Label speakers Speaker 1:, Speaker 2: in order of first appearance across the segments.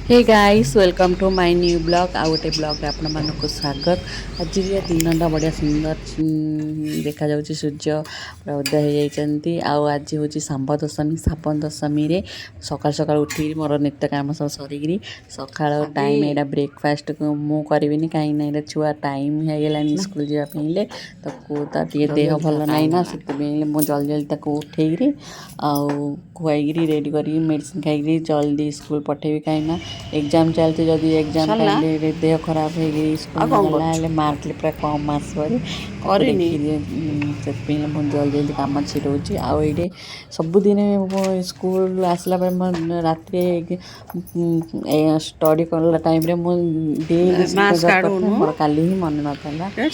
Speaker 1: Hey guys welcome to my new blog आउ गोटे blog आपण मानक स्वागत। आज दिनटा बढ़िया सुंदर देखा जाउची सूर्य पूरा उदय हो जाती। आज हूँ सांब दशमी साबन दशमी रे सकाल सकाल उठी मोर नित्य काम सब सरिकी सकाळ टाइम एटा ब्रेकफास्ट मु करिविनी कहीं ना छुआ टाइम हो गलानी स्कूल जावाई तो देह भल नाई ना से मुझे जल्दी जल्दी ताको उठेरी आउ खुआई रेडी कर मेडिसिन खाई जल्दी स्कूल पठेबी कहीं एग्जाम चलती जदि एग्जाम टाइम रे देह खराब हो गई स्कूल गला मार्क पूरा कम आसपरी देखिए मुझे जल्दी जल्दी कम छिड़ाऊँगी आउ ये सबुदिन स्कूल आसला रात स्टडी कला टाइम मुझे मोर काली ही मन नाला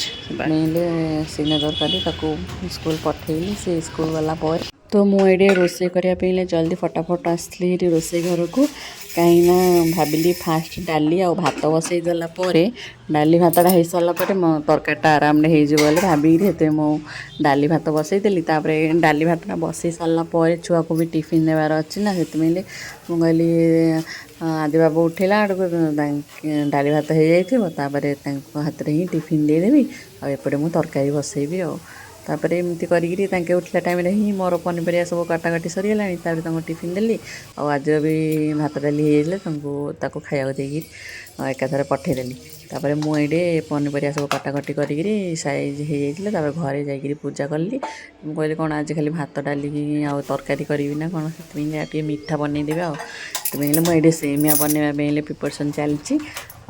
Speaker 1: सिग्नेचर कर स्कूल पठेली से स्कूल गला तो मुझे रोसे करने जल्दी फटाफट आसली रोसे घर को कहीं भाविली फास्ट डाली आ भात बसई देलापर डाली भातटा हो सारापर मो तरकारीटा आराम हो भाविकी मु डाली भात बसईदेली डाली भातटा बसई सारापर छुआ को भी टिफिन देवार अच्छी ना से मुझे आदि बाबू उठेला डाली भात हो जापर हाथ में ही टिफिन देदेवी आएपटे मुझे तरकारी बसईबी तापर एमती करी उठला टाइम ही मोर पनीपरिया सब काटाकाटी सरीगला टिफिन देली आज भी भात डाली होता खाया देकी एकाथर पठेदेली तापर मुझे पनीपरिया सब काटाकटी करी साइज हो जाता घरे जाकि पूजा कली मुझे कौन आज खाली भात डाली आ तरकारी करी ना कौन से मीठा बनईदेवी मुझे सेमिया बनवाई प्रिपरेसन चलती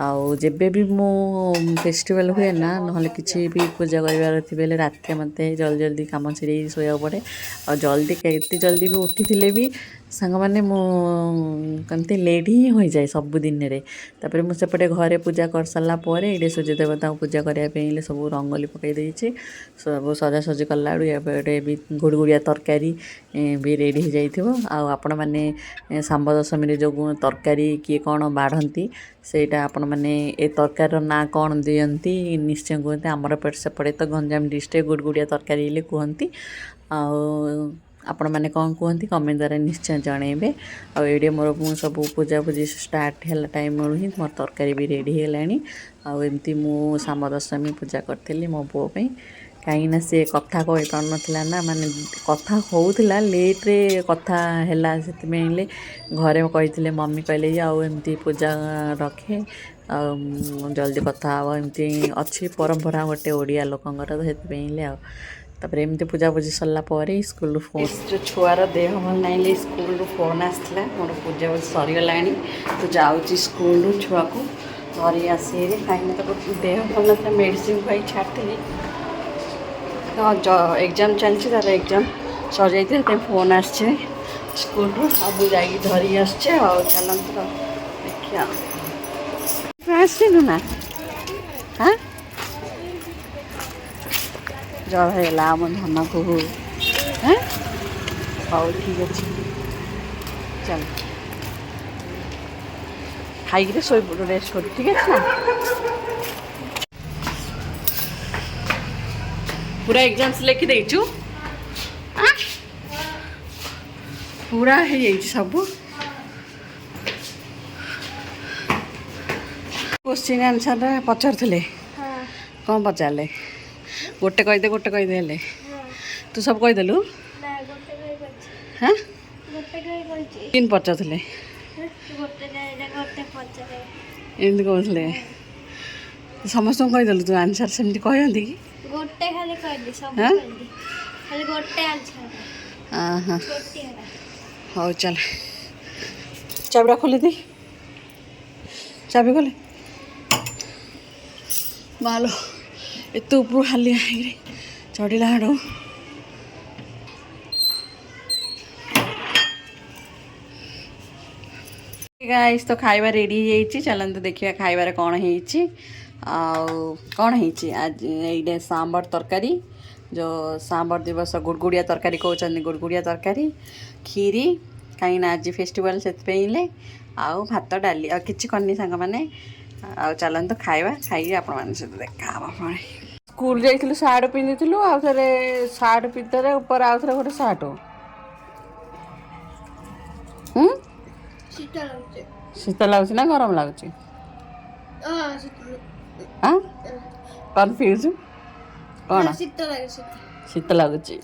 Speaker 1: आउ जेबे भी मो फेस्टिवल हुए ना ना किसी भी पूजा करार थी रात मत जल्दी जल्दी कम छिड़े शोया पड़े और जल्दी केते जल्दी भी उठी भी सांग मैंने कमती लेट ही हो जाए सबुदिन तापर मुझेपटे घरे पूजा कर सारापर ये सूर्य देवता पूजा करने सब रंगोली पकई देती सब सजासजी कला भी गुड़गुड़िया तरकारी भी रेडी हो जाइए आपण मैंने सांब दशमी जो तरकारी किए कौन बाढ़ती सेटा आपण मैंने ए तरकार ना कौन दियंती निश्चय कहते आमर पेट सेपटे तो गंजाम डिस्ट्रिक्ट गुड़गुड़िया तरकारी कहती आपण मैंने कौन कहती कमेंट द्वारा निश्चय जनइबे आड़े मोर सब पूजा पूजी स्टार्ट है टाइम ही मोर तरकारी भी रेडी है आमती मु सांब दशमी पूजा करी मो पुओं कहीं सी कथा कही पार ना ना माने कथा होउथिला लेट रे कथा हैला से घरे कही मम्मी कहले आमती पूजा रखे जल्दी कथा एमती अच्छी परंपरा गोटे ओडिया लोकंर तापर एमती पूजा पूजी सरलापर स्कूल फोन जो छुआर देह भल ना स्कूल फोन आसला मोर पूजा पूजी सरीगला तो जाऊँगी स्कूल छुआ को धरी आसी कहीं देह भल ना मेडिसिन खुआई छाड़ी एग्जाम चलती तार एग्जाम सर जाते फोन आसचे स्कूल अब जा धरी आसचे चलते देखिए आसलु ना हाँ जर है आम धन को हाँ हौ ठीक अच्छे चल खाई शो रेस्ट कर ठीक है ना पूरा एग्जाम्स लेखि देचु पूरा है सब क्वेश्चन आंसर पचारे कौन पचारे गोटे कहीदे गोटे कहीदे तू सब कहीदेलु हाँ तीन पचारे एमती कहते समस्त कहीदेलु तू आंसर सेमती कहती कि
Speaker 2: गोटे खाली कहली सब कहली खाली गोटे आंसर
Speaker 1: हाँ हौ चल चाबिटा खोली दी चाबी खोले मालो एत ऊपर हाली चढ़ला हाड़ गाइस तो खाइबा रेडी हो चलते देखिए खाइबार कौन है कौन है आज ये सांबर तरकारी जो सांबर दिवस गुड़गुड़िया तरकारी कहते गुड़गुड़िया तरकारी खीरी कहीं आज फेस्टिवल से आउ भात डाली आ कि करनी सांग मैंने आ चलते खाइबा खाई आपण सहित देखा स्कूल जाइलु सार्ट पिंधिलु आउ थे सार्ट भितर ऊपर आउ थे गोटे सार्ट
Speaker 2: ଶୀତ ଲାଗୁଛି।
Speaker 1: ଶୀତ ଲାଗୁଛି ନା ଗରମ ଲାଗୁଛି?
Speaker 2: ଶୀତ
Speaker 1: ହଁ କନଫ୍ୟୁଜ୍ କ'ଣ?
Speaker 2: ଶୀତ ଲାଗେ
Speaker 1: ଶୀତ ଲାଗୁଛି।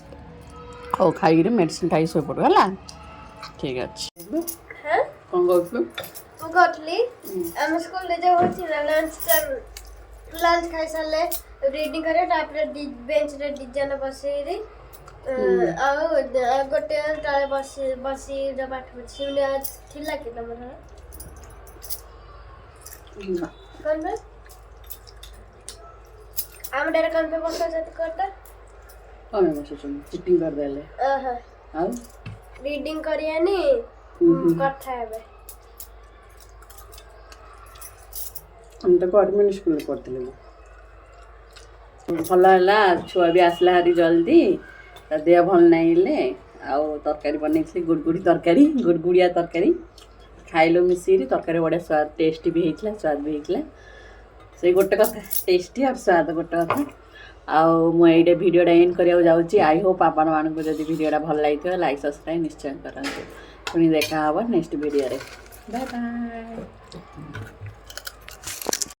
Speaker 1: ହଉ ଖାଇକିରି ମେଡ଼ିସିନ ଖାଇକି ଶୋଇପଡ଼ୁ ହେଲା। ଠିକ୍ ଅଛି। କ'ଣ କହୁଛୁ?
Speaker 2: ମୁଁ କହୁଥିଲି ଆମ ସ୍କୁଲରେ ଯେଉଁ ଥିଲା ଲଞ୍ଚ ଖାଇସାରିଲେ ରିଡ଼ିଂ କରିବା, ତାପରେ ବେଞ୍ଚରେ ଡିଜାଇନ ବସେଇକି ଆଉ ଗୋଟେ ତଳେ ବସି ପାଠ ପଢ଼ି ଥିଲା କି ତମର? କ'ଣ ଆମ ଡେରେ କ'ଣ ପାଇଁ ବସାଉଛନ୍ତି କରିଟା?
Speaker 1: କ'ଣ ବସୁଛନ୍ତି? ଚିଟିଂ କରିଦେଲେ ଆଉ
Speaker 2: ରିଡ଼ିଂ କରିବାନି କଥା ହେବେ।
Speaker 1: ଆମେ ତ ଗଭର୍ଣ୍ଣମେଣ୍ଟ ସ୍କୁଲରେ ପଢ଼ିଥିଲୁ। ଭଲ ହେଲା, ଛୁଆ ବି ଆସିଲା ଭାରି ଜଲ୍ଦି, ତା ଦେହ ଭଲ ନାଇଁଲେ ଆଉ ତରକାରୀ ବନେଇଥିଲି ଗୁଡ଼ଗୁଡ଼ିଆ ତରକାରୀ ଖାଇଲୁ ମିଶିକିରି। ତରକାରୀ ବଢ଼ିଆ ସ୍ୱାଦ ଟେଷ୍ଟି ବି ହେଇଥିଲା, ସ୍ୱାଦ ବି ହେଇଥିଲା। ସେଇ ଗୋଟେ କଥା, ଟେଷ୍ଟି ଆଉ ସ୍ୱାଦ ଗୋଟେ କଥା। ଆଉ ମୁଁ ଏଇଟା ଭିଡ଼ିଓଟା ଏଣ୍ଡ କରିବାକୁ ଯାଉଛି। ଆଇ ହୋପ୍ ଆପଣମାନଙ୍କୁ ଯଦି ଭିଡ଼ିଓଟା ଭଲ ଲାଗିଥିବ ଲାଇକ୍ ସବସ୍କ୍ରାଇବ୍ ନିଶ୍ଚୟ କରନ୍ତୁ। ପୁଣି ଦେଖା ହେବ ନେକ୍ସଟ ଭିଡ଼ିଓରେ। Bye bye.